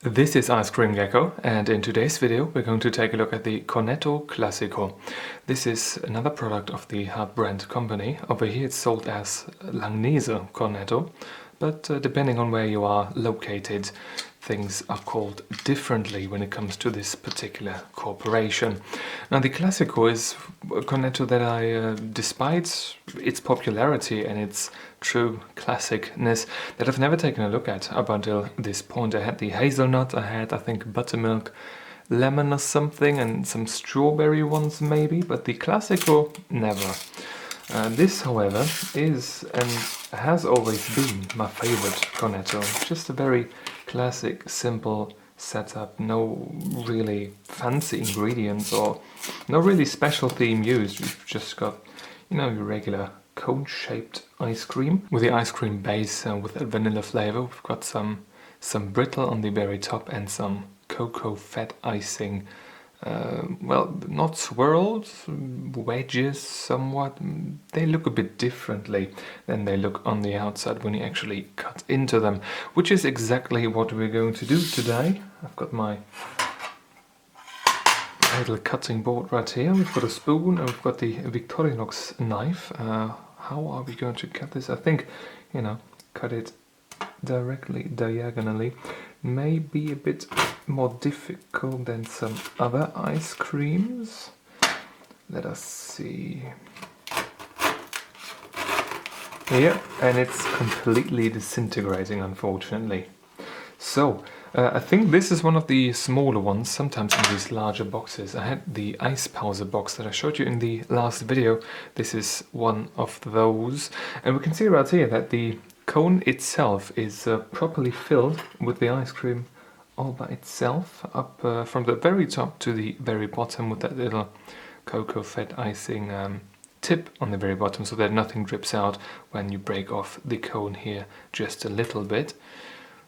This is Ice Cream Gecko, and in today's video we're going to take a look at the Cornetto Classico. This is another product of the Hard Brand company. Over here it's sold as Langnese Cornetto, but depending on where you are located, things are called differently when it comes to this particular corporation. Now the Classico is a Cornetto that I, despite its popularity and its true classicness, that I've never taken a look at up until this point. I had the hazelnut, I had I think buttermilk, lemon or something, and some strawberry ones maybe, but the Classico never. This, however, is and has always been my favorite Cornetto. Just a very classic, simple setup, no really fancy ingredients or no really special theme used. We've just got, you know, your regular cone-shaped ice cream with the ice cream base with a vanilla flavor. We've got some brittle on the very top and some cocoa fat icing. Well, not swirled, wedges somewhat. They look a bit differently than they look on the outside when you actually cut into them, which is exactly what we're going to do today. I've got my little cutting board right here. We've got a spoon and we've got the Victorinox knife. How are we going to cut this? I think, you know, cut it directly, diagonally. May be a bit more difficult than some other ice creams. Let us see. Here, and it's completely disintegrating, unfortunately. So, I think this is one of the smaller ones, sometimes in these larger boxes. I had the Ice Powder box that I showed you in the last video. This is one of those. And we can see right here that the cone itself is properly filled with the ice cream all by itself, up from the very top to the very bottom, with that little cocoa fat icing tip on the very bottom, so that nothing drips out when you break off the cone here just a little bit.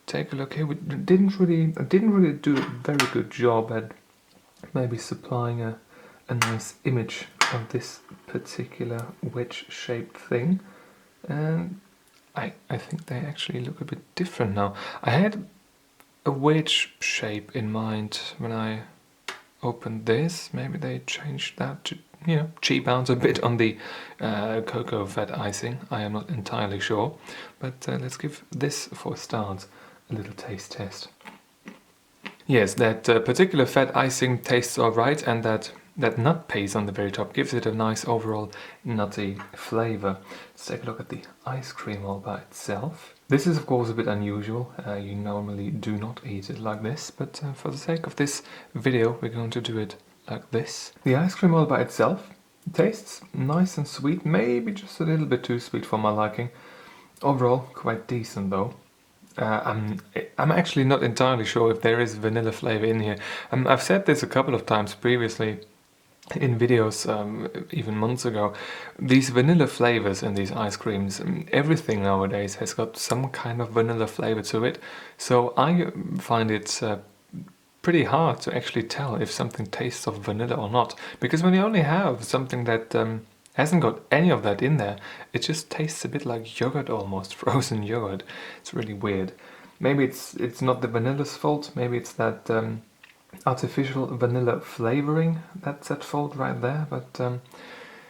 Take a look here. We didn't really do a very good job at maybe supplying a nice image of this particular wedge-shaped thing, and I think they actually look a bit different now. I had a wedge shape in mind when I opened this. Maybe they changed that to, you know, cheap out a bit on the cocoa fat icing. I am not entirely sure, but let's give this for a start a little taste test. Yes, that particular fat icing tastes alright, and that nut paste on the very top gives it a nice overall nutty flavor. Let's take a look at the ice cream all by itself. This is of course a bit unusual. You normally do not eat it like this, but for the sake of this video we're going to do it like this. The ice cream all by itself tastes nice and sweet, maybe just a little bit too sweet for my liking. Overall quite decent though. I'm actually not entirely sure if there is vanilla flavor in here. I've said this a couple of times previously in videos, even months ago. These vanilla flavors in these ice creams, everything nowadays has got some kind of vanilla flavor to it. So I find it pretty hard to actually tell if something tastes of vanilla or not. Because when you only have something that hasn't got any of that in there, it just tastes a bit like yogurt almost, frozen yogurt. It's really weird. Maybe it's not the vanilla's fault, maybe it's that artificial vanilla flavoring that's at fault right there, but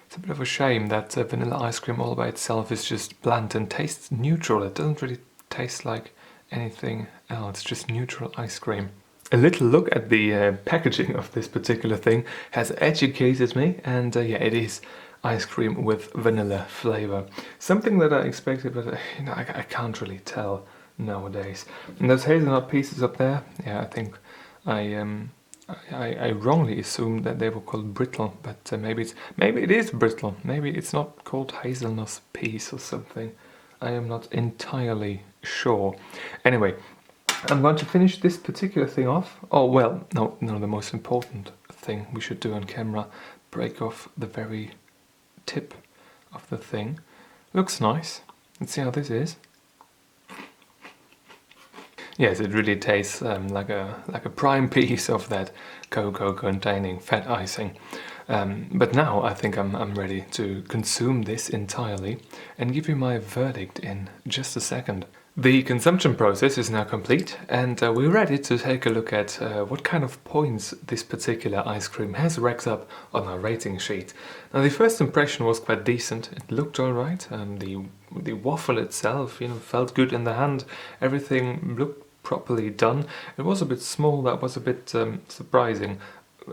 it's a bit of a shame that vanilla ice cream all by itself is just bland and tastes neutral. It doesn't really taste like anything else, just neutral ice cream. A little look at the packaging of this particular thing has educated me, and yeah, it is ice cream with vanilla flavor. Something that I expected, but you know, I can't really tell nowadays. And those hazelnut pieces up there, yeah, I think I wrongly assumed that they were called brittle, but maybe it is brittle. Maybe it's not called hazelnut piece or something. I am not entirely sure. Anyway, I'm going to finish this particular thing off. Oh well, no, the most important thing we should do on camera: break off the very tip of the thing. Looks nice. Let's see how this is. Yes, it really tastes like a prime piece of that cocoa containing fat icing. But now I think I'm ready to consume this entirely and give you my verdict in just a second. The consumption process is now complete, and we're ready to take a look at what kind of points this particular ice cream has racked up on our rating sheet. Now, the first impression was quite decent. It looked alright. The waffle itself, felt good in the hand. Everything looked properly done. It was a bit small. That was a bit surprising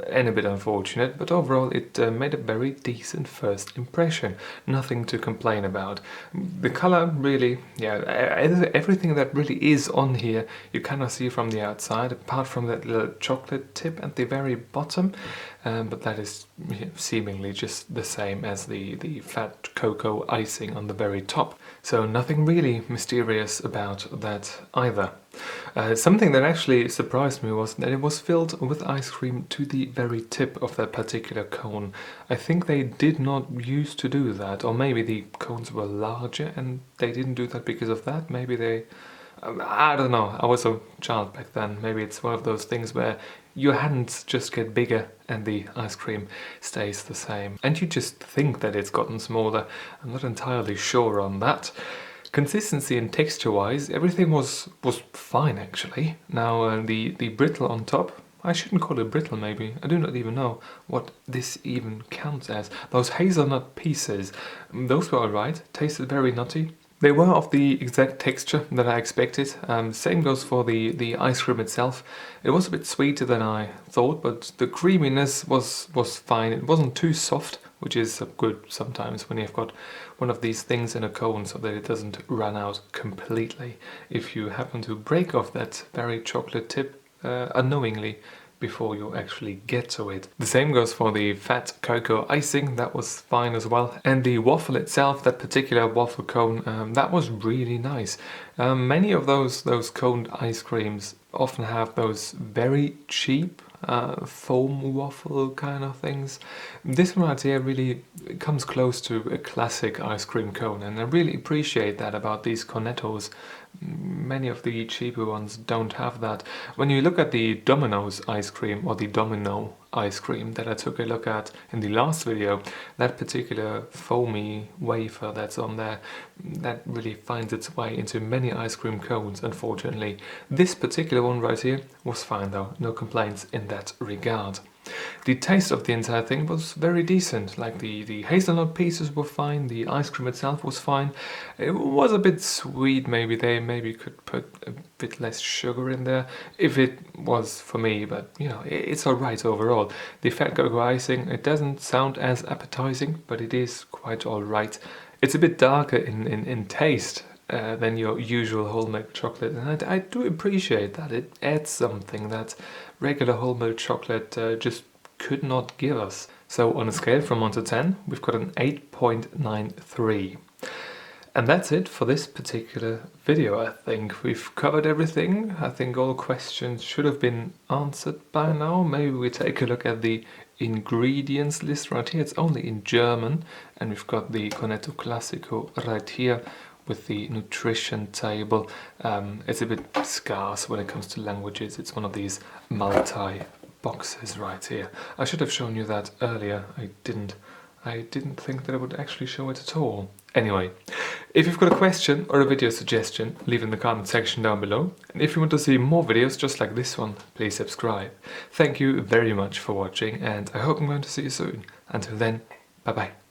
and a bit unfortunate, but overall it made a very decent first impression. Nothing to complain about. The color really, everything that really is on here you cannot see from the outside, apart from that little chocolate tip at the very bottom, but that is seemingly just the same as the fat cocoa icing on the very top. So nothing really mysterious about that either. Something that actually surprised me was that it was filled with ice cream to the very tip of that particular cone. I think they did not used to do that, or maybe the cones were larger and they didn't do that because of that. Maybe they... I don't know, I was a child back then. Maybe it's one of those things where your hands just get bigger and the ice cream stays the same. And you just think that it's gotten smaller. I'm not entirely sure on that. Consistency and texture-wise, everything was fine actually. Now the brittle on top, I shouldn't call it brittle maybe, I do not even know what this even counts as. Those hazelnut pieces, those were alright, tasted very nutty. They were of the exact texture that I expected. Same goes for the ice cream itself. It was a bit sweeter than I thought, but the creaminess was fine. It wasn't too soft, which is good sometimes when you've got one of these things in a cone, so that it doesn't run out completely if you happen to break off that very chocolate tip unknowingly before you actually get to it. The same goes for the fat cocoa icing, that was fine as well. And the waffle itself, that particular waffle cone, that was really nice. Many of those coned ice creams often have those very cheap foam waffle kind of things. This one right here really comes close to a classic ice cream cone, and I really appreciate that about these Cornettos. Many of the cheaper ones don't have that. When you look at the Domino's ice cream, or the Domino ice cream that I took a look at in the last video, that particular foamy wafer that's on there, that really finds its way into many ice cream cones, unfortunately. This particular one right here was fine though, no complaints in that regard. The taste of the entire thing was very decent, like the hazelnut pieces were fine, the ice cream itself was fine. It was a bit sweet, maybe they could put a bit less sugar in there, if it was for me, but it's alright overall. The fat cocoa icing, it doesn't sound as appetizing, but it is quite alright. It's a bit darker in taste than your usual whole milk chocolate, and I do appreciate that. It adds something that regular whole milk chocolate just could not give us. So on a scale from 1 to 10, we've got an 8.93. And that's it for this particular video. I think we've covered everything. I think all questions should have been answered by now. Maybe we take a look at the ingredients list right here. It's only in German, and we've got the Cornetto Classico right here with the nutrition table. It's a bit scarce when it comes to languages. It's one of these multi-boxes right here. I should have shown you that earlier. I didn't think that I would actually show it at all. Anyway, if you've got a question or a video suggestion, leave in the comment section down below. And if you want to see more videos just like this one, please subscribe. Thank you very much for watching, and I hope I'm going to see you soon. Until then, bye bye.